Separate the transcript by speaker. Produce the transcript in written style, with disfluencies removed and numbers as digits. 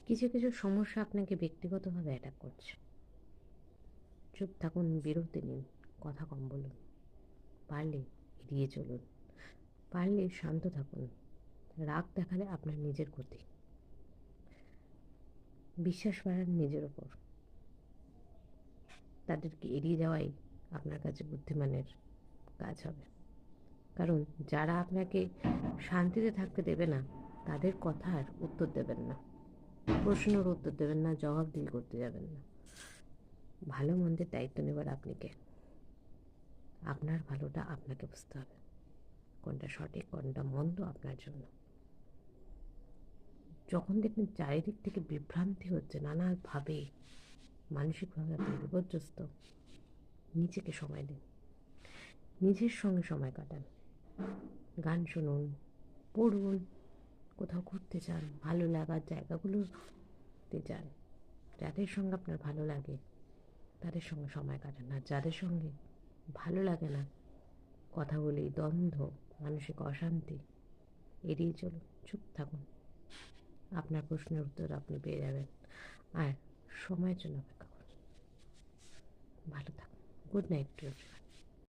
Speaker 1: কিছু কিছু সমস্যা আপনাকে ব্যক্তিগতভাবে অ্যাটাক করছে। চুপ থাকুন, বিরতি নিন, কথা কম বলুন, পারলে এড়িয়ে চলুন, পারলে শান্ত থাকুন। রাগ দেখালে আপনার নিজের ক্ষতি। বিশ্বাস বাড়ান নিজের ওপর। তাদেরকে এড়িয়ে যাওয়াই আপনার কাছে বুদ্ধিমানের কাজ হবে। কারণ যারা আপনাকে শান্তিতে থাকতে দেবে না, তাদের কথার উত্তর দেবেন না, প্রশ্নের উত্তর দেবেন না, জবাবদিহি করতে যাবেন না। ভালো মন্দের দায়িত্ব নেবার আপনি কে? আপনার ভালোটা আপনাকে বুঝতে হবে, কোনটা সঠিক কোনটা মন্দ আপনার জন্য। যখন দেখবেন চারিদিক থেকে বিভ্রান্তি হচ্ছে নানাভাবে, মানসিকভাবে আপনি বিপর্যস্ত, নিজেকে সময় দিন, নিজের সঙ্গে সময় কাটান, গান শুনুন, পড়ুন, কোথাও ঘুরতে যান, ভালো লাগার জায়গাগুলোতে যান। যাদের সঙ্গে আপনার ভালো লাগে তাদের সঙ্গে সময় কাটান, আর যাদের সঙ্গে ভালো লাগে না, কথা বলেই দ্বন্দ্ব, মানসিক অশান্তি, এড়িয়ে চলুন, চুপ থাকুন। আপনার প্রশ্নের উত্তর আপনি পেয়ে যাবেন। আর সময়ের জন্য অপেক্ষা করুন। ভালো থাকুন। Good night to everyone.